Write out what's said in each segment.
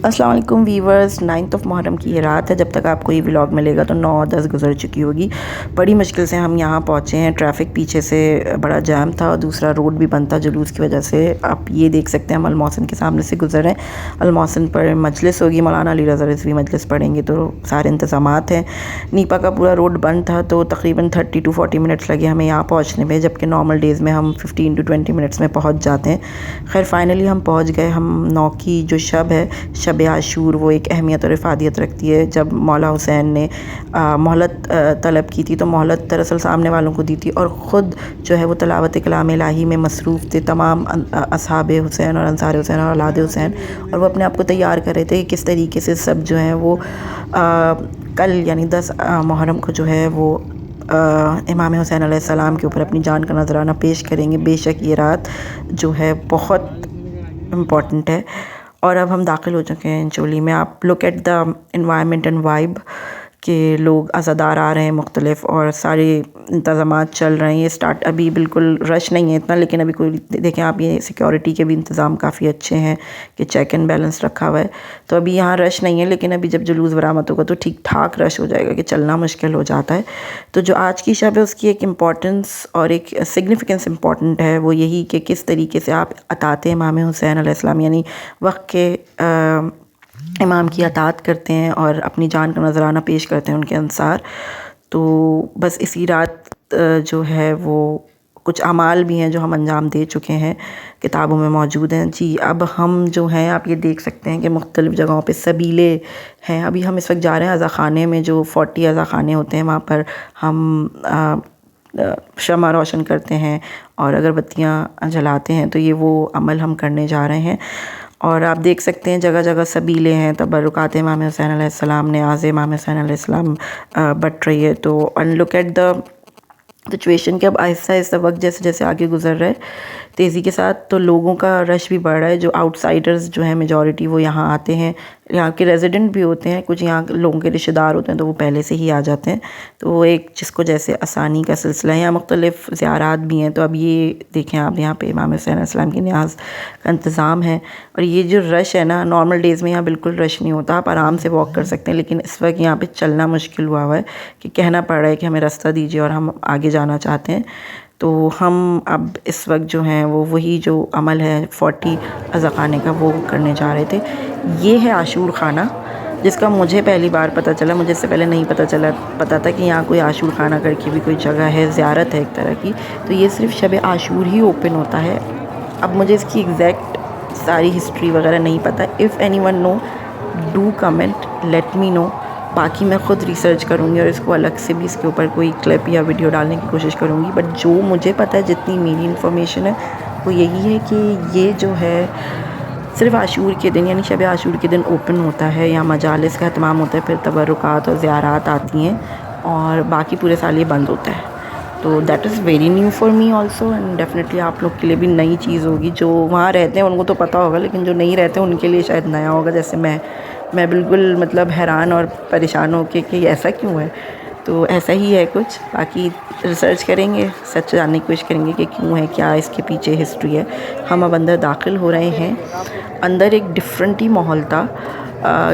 अस्सलाम वालेकुम वीवर्स। 9 मुहर्रम की ये रात है, जब तक आपको ये व्लॉग मिलेगा तो 9-10 गुजर चुकी होगी। बड़ी मुश्किल से हम यहाँ पहुँचे हैं। ट्रैफ़िक पीछे से बड़ा जाम था और दूसरा रोड भी बंद था जुलूस की वजह से। आप ये देख सकते हैं हम अल-मोहसिन के सामने से गुजर रहे हैं। अल-मोहसिन पर मजलिस होगी, मौलाना अली रज़ा रिज़वी मजलिस पढ़ेंगे, तो सारे इंतज़ामात हैं। नीपा का पूरा रोड बंद था तो तकरीबन 30 to 40 मिनट्स लगे हमें यहाँ पहुँचने में, जबकि नॉर्मल डेज़ में हम 15 to 20 मिनट्स में पहुँच जाते हैं। खैर फाइनली हम पहुँच गए। हम 9 की जो शब है, शब आशूर, वो एक अहमियत और इफ़ादियत रखती है। जब मौला हुसैन ने मोहलत तलब की थी तो मोहलत दरअसल सामने वालों को दी थी और ख़ुद जो है वो तिलावत कलाम इलाही में मसरूफ़ थे, तमाम असहाब हुसैन और अंसार हुसैन और औलाद हुसैन, और वो अपने आप को तैयार कर रहे थे कि किस तरीके से सब जो है वो कल यानी 10 मुहर्रम को जो है वो इमाम हुसैन अलैहिस्सलाम के ऊपर अपनी जान का नजराना पेश करेंगे। बेशक ये रात जो है बहुत इम्पॉर्टेंट है। और अब हम दाखिल हो चुके हैं चोली में। आप look at the environment and vibe के लोग अज़ादार आ रहे हैं मुख्तलिफ़, और सारे इंतज़ामात चल रहे हैं। ये स्टार्ट अभी बिल्कुल रश नहीं है इतना, लेकिन अभी कोई देखें आप, ये सिक्योरिटी के भी इंतज़ाम काफ़ी अच्छे हैं कि चेक एंड बैलेंस रखा हुआ है। तो अभी यहाँ रश नहीं है, लेकिन अभी जब जुलूस बरामद होगा तो ठीक ठाक रश हो जाएगा कि चलना मुश्किल हो जाता है। तो जो आज की शब है उसकी एक इम्पॉर्टेंस और एक सिग्निफिकेंस इम्पॉर्टेंट है, वो यही कि किस तरीके से आप अताते इमाम हुसैन अलैहिस्सलाम यानी वक्त के इमाम की अतात करते हैं और अपनी जान का नजराना पेश करते हैं उनके अनुसार। तो बस इसी रात जो है वो कुछ अमाल भी हैं जो हम अंजाम दे चुके हैं, किताबों में मौजूद हैं। जी, अब हम जो हैं आप ये देख सकते हैं कि मुख्तलिफ़ जगहों पे सबीले हैं। अभी हम इस वक्त जा रहे हैं अज़ा ख़ाने में, जो 40 अज़ा ख़ाने होते हैं, वहाँ पर हम शम्मा रोशन करते हैं और अगरबत्तियाँ जलाते हैं। तो ये वो अमल हम करने जा रहे हैं। और आप देख सकते हैं जगह जगह सबीले हैं, तबरुकात इमाम हुसैन अलैहिस्सलाम, न्याज़ इमाम हुसैन अलैहिस्सलाम बट रही है। तो and look at the situation कि अब आहिस्ता आहिस्ता वक्त जैसे जैसे आगे गुजर रहा है तेज़ी के साथ, तो लोगों का रश भी बढ़ रहा है। जो आउटसाइडर्स जो हैं मेजॉरिटी वो यहाँ आते हैं, यहाँ के रेजिडेंट भी होते हैं, कुछ यहाँ लोगों के रिश्तेदार होते हैं तो वो पहले से ही आ जाते हैं। तो वो एक जिसको जैसे आसानी का सिलसिला है। यहाँ मुख्तलिफ़ ज़ियारात भी हैं। तो अब ये देखें आप, यहाँ पे इमाम हुसैन अलैहिस्सलाम की न्याज़ का इंतज़ाम है। और ये जो रश है ना, नॉर्मल डेज़ में यहाँ बिल्कुल रश नहीं होता, आप आराम से वॉक कर सकते हैं, लेकिन इस वक्त यहाँ पे चलना मुश्किल हुआ है कि कहना पड़ रहा है कि हमें रास्ता दीजिए और हम आगे जाना चाहते हैं। तो हम अब इस वक्त जो हैं वो वही जो अमल है 40 अज़ा ख़ाने का वो करने जा रहे थे। ये है आशूर ख़ाना, जिसका मुझे पहली बार पता चला। मुझे इससे पहले नहीं पता था कि यहाँ कोई आशूर ख़ाना करके भी कोई जगह है, ज़ियारत है एक तरह की। तो ये सिर्फ शब आशूर ही ओपन होता है। अब मुझे इसकी एग्जैक्ट सारी हिस्ट्री वगैरह नहीं पता। If anyone know do comment, let me know. बाकी मैं ख़ुद रिसर्च करूँगी और इसको अलग से भी इसके ऊपर कोई क्लिप या वीडियो डालने की कोशिश करूँगी। बट जो मुझे पता है, जितनी मेरी इन्फॉर्मेशन है, वो यही है कि ये जो है सिर्फ आशूर के दिन यानी शब आशूर के दिन ओपन होता है। यहाँ मजालिस का एहतमाम होता है, फिर तबरुकात और ज़ियारात आती हैं, और बाकी पूरे साल ये बंद होता है। तो that is very new for me also, and definitely आप लोग के लिए भी नई चीज़ होगी। जो वहाँ रहते हैं उनको तो पता होगा, लेकिन जो नहीं रहते उनके लिए शायद नया होगा। जैसे मैं बिल्कुल मतलब हैरान और परेशान हो के कि ऐसा क्यों है। तो ऐसा ही है कुछ। बाकी रिसर्च करेंगे, सच जानने की कोशिश करेंगे कि क्यों है, क्या इसके पीछे हिस्ट्री है। हम अब अंदर दाखिल हो रहे हैं। अंदर एक डिफरेंट ही माहौल था।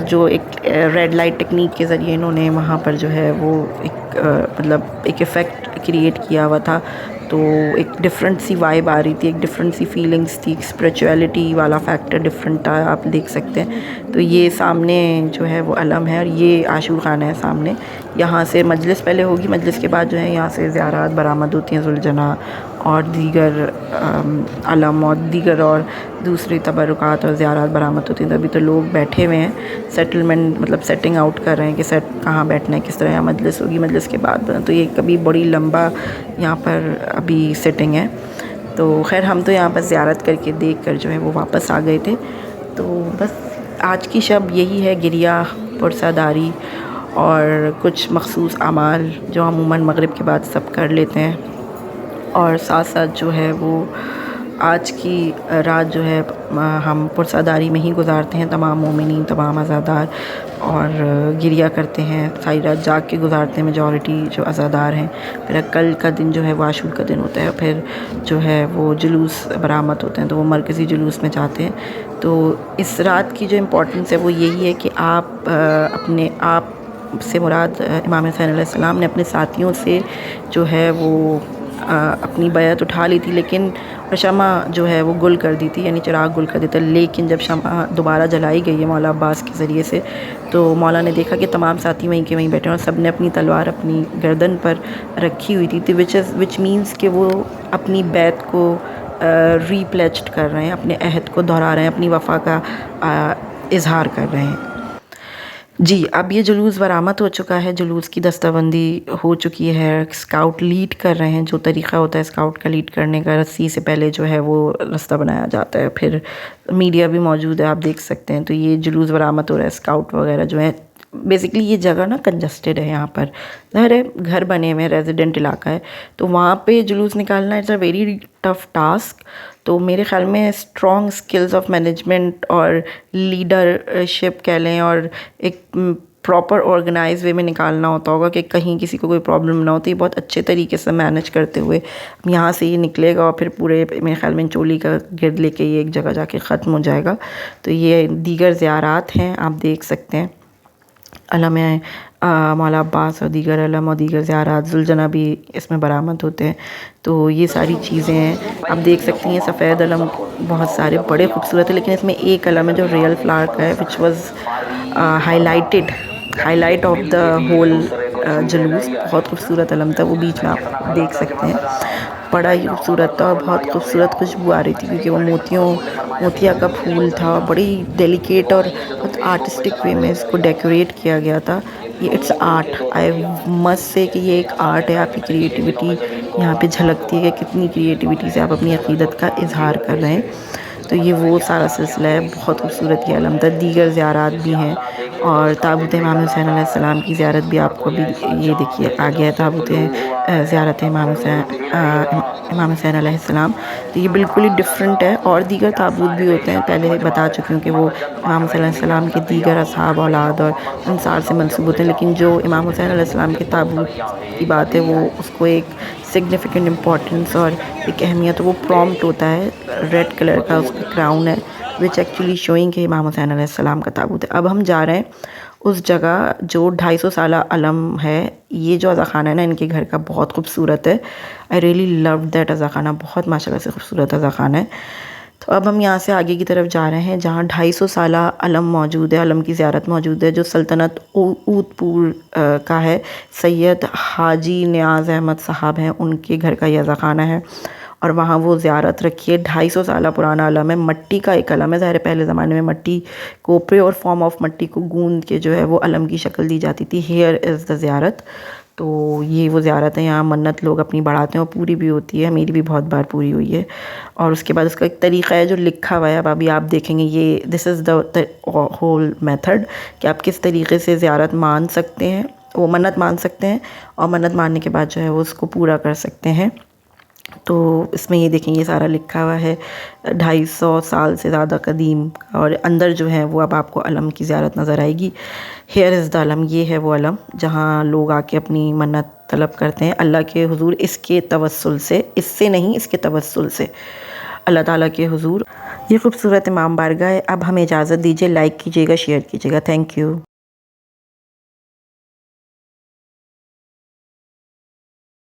जो एक रेड लाइट टेक्निक के ज़रिए इन्होंने वहाँ पर जो है वो एक मतलब एक इफ़ेक्ट क्रिएट किया हुआ था। तो एक डिफरेंट सी वाइब आ रही थी, एक डिफरेंट सी फीलिंग्स थी, स्पिरिचुअलिटी वाला फैक्टर डिफरेंट था, आप देख सकते हैं। तो ये सामने जो है वो अलम है और ये आशूर ख़ाना है सामने। यहाँ से मजलिस पहले होगी, मजलिस के बाद जो है यहाँ से ज़ियारात बरामद होती हैं, ज़ुलजना और दीगर अलम और दीगर और दूसरी तबरुकात और ज़ियारात बरामद होती हैं। तो अभी तो लोग बैठे हुए हैं, सेटलमेंट मतलब सेटिंग आउट कर रहे हैं कि सेट कहाँ बैठना है, किस तरह यहाँ मजलिस होगी। मजलिस के बाद तो ये कभी बड़ी लंबा यहाँ पर अभी सिटिंग है। तो खैर हम तो यहाँ पर ज़ियारत करके देख कर जो है वो वापस आ गए थे। तो बस आज की शब यही है, गिरिया, पुरसादारी और कुछ मखसूस अमाल जो अमूमन मगरिब के बाद सब कर लेते हैं। और साथ साथ जो है वो آج کی رات جو ہے ہم پرساداری میں ہی گزارتے ہیں، تمام مومنین، تمام عزادار، اور گریہ کرتے ہیں، ساری رات جاگ کے گزارتے ہیں میجورٹی جو عزادار ہیں۔ پھر کل کا دن جو ہے وہ عاشور کا دن ہوتا ہے، پھر جو ہے وہ جلوس برآمد ہوتے ہیں، تو وہ مرکزی جلوس میں جاتے ہیں۔ تو اس رات کی جو امپورٹنس ہے وہ یہی ہے کہ آپ اپنے آپ سے مراد امام حسین علیہ السلام نے اپنے ساتھیوں سے جو ہے وہ اپنی بیعت اٹھا لی تھی، لیکن شمع جو ہے وہ گل کر دی تھی، یعنی چراغ گل کر دیتا، لیکن جب شمع دوبارہ جلائی گئی ہے مولا عباس کے ذریعے سے، تو مولا نے دیکھا کہ تمام ساتھی وہیں کے وہیں بیٹھے ہیں اور سب نے اپنی تلوار اپنی گردن پر رکھی ہوئی تھی، وچ مینس کہ وہ اپنی بیعت کو ری پلیجڈ کر رہے ہیں، اپنے عہد کو دہرا رہے ہیں، اپنی وفا کا اظہار کر رہے ہیں۔ جی، اب یہ جلوس برآمد ہو چکا ہے، جلوس کی دستہ بندی ہو چکی ہے، اسکاؤٹ لیڈ کر رہے ہیں، جو طریقہ ہوتا ہے اسکاؤٹ کا لیڈ کرنے کا، رسی سے پہلے جو ہے وہ رستہ بنایا جاتا ہے، پھر میڈیا بھی موجود ہے، آپ دیکھ سکتے ہیں۔ تو یہ جلوس برآمد ہو رہا ہے، اسکاؤٹ وغیرہ جو ہے، بیسکلی یہ جگہ نا کنجسٹڈ ہے، یہاں پر ظاہر ہے گھر بنے ہوئے ہیں، ریزیڈنٹ علاقہ ہے، تو وہاں پہ جلوس نکالنا it's a very tough task. تو میرے خیال میں اسٹرانگ اسکلز آف مینجمنٹ اور لیڈرشپ کہہ لیں، اور ایک پراپر آرگنائز وے میں نکالنا ہوتا ہوگا کہ کہیں کسی کو کوئی پرابلم نہ ہوتی، بہت اچھے طریقے سے مینج کرتے ہوئے یہاں سے یہ نکلے گا، اور پھر پورے میرے خیال میں چولی کا گرد لے کے یہ ایک جگہ جا کے ختم ہو جائے گا۔ تو یہ دیگر زیارات ہیں، آپ دیکھ سکتے ہیں، علم مولا عباس اور دیگر علم اور دیگر زیارات، ذوالجناح بھی اس میں برآمد ہوتے ہیں۔ تو یہ ساری چیزیں ہیں، آپ دیکھ سکتی ہیں، سفید علم بہت سارے بڑے خوبصورت ہیں، لیکن اس میں ایک علم ہے جو ریئل فلاور کا ہے، which was high light of the whole جلوس، بہت خوبصورت علم تھا، وہ بیچ میں آپ دیکھ سکتے ہیں، بڑا ہی خوبصورت تھا اور بہت خوبصورت خوشبو آ رہی تھی، کیونکہ وہ موتیا کا پھول تھا، بڑی ڈیلیکیٹ اور بہت آرٹسٹک وے میں اس کو ڈیکوریٹ کیا گیا تھا۔ یہ اٹس آرٹ، آئی مسٹ سے کہ یہ ایک آرٹ ہے، آپ کی کریٹیوٹی یہاں پہ جھلکتی ہے کہ کتنی کریٹیوٹی سے آپ اپنی عقیدت کا اظہار کر رہے ہیں۔ تو یہ وہ سارا سلسلہ ہے، بہت خوبصورت یہ علم تھا۔ دیگر زیارات بھی ہیں، اور تابوت امام حسین علیہ السلام کی زیارت بھی آپ کو بھی، یہ دیکھیے آ گیا ہے تابوت زیارت امام حسین علیہ السلام۔ تو یہ بالکل ہی ڈفرینٹ ہے، اور دیگر تابوت بھی ہوتے ہیں، پہلے بتا چکی ہوں کہ وہ امام حسین علیہ السلام کے دیگر اصحاب، اولاد اور انصار سے منسوب ہوتے ہیں، لیکن جو امام حسین علیہ السلام کے تابوت کی بات ہے وہ اس کو ایک سگنیفیکنٹ امپورٹنس اور ایک اہمیت، وہ پرومپٹ ہوتا ہے، ریڈ کلر کا اس کا کراؤن ہے، وچ ایکچولی شوئنگ کہ امام حسین علیہ السلام کا تابوت ہے۔ اب ہم جا رہے ہیں اس جگہ جو 250 سالہ علم ہے، یہ جو عزا خانہ ہے نا ان کے گھر کا، بہت خوبصورت ہے، آئی ریئلی لو دیٹ عزا خانہ، بہت ماشاءاللہ سے خوبصورت عزا خانہ ہے۔ تو اب ہم یہاں سے آگے کی طرف جا رہے ہیں، جہاں 250 سالہ علم موجود ہے، علم کی زیارت موجود ہے، جو سلطنت اود پور کا ہے، سید حاجی نیاز احمد صاحب ہیں، ان کے گھر کا یہ عزا خانہ ہے، اور وہاں وہ زیارت رکھی ہے۔ 250 سالہ پرانا علم ہے، مٹی کا ایک علم ہے، ظاہر پہلے زمانے میں مٹی کو، پیور فارم آف مٹی کو گوند کے جو ہے وہ علم کی شکل دی جاتی تھی۔ ہیئر از دا زیارت، تو یہ وہ زیارت ہے، یہاں منت لوگ اپنی بڑھاتے ہیں اور پوری بھی ہوتی ہے، میری بھی بہت بار پوری ہوئی ہے۔ اور اس کے بعد اس کا ایک طریقہ ہے جو لکھا ہوا ہے، اب ابھی آپ دیکھیں گے، یہ دس از دا ہول میتھڈ کہ آپ کس طریقے سے زیارت مان سکتے ہیں، وہ منت مان سکتے ہیں، اور منت ماننے کے بعد جو ہے وہ اس کو پورا کر سکتے ہیں۔ تو اس میں یہ دیکھیں، یہ سارا لکھا ہوا ہے، 250 سال سے زیادہ قدیم، اور اندر جو ہے وہ اب آپ کو علم کی زیارت نظر آئے گی۔ ہیئر از دا علم، یہ ہے وہ علم جہاں لوگ آ کے اپنی منت طلب کرتے ہیں اللہ کے حضور، اس کے توسل سے، اس سے نہیں، اس کے توسل سے اللہ تعالیٰ کے حضور۔ یہ خوبصورت امام بارگاہ ہے۔ اب ہمیں اجازت دیجیے، لائک کیجیے گا، شیئر کیجیے گا، تھینک یو۔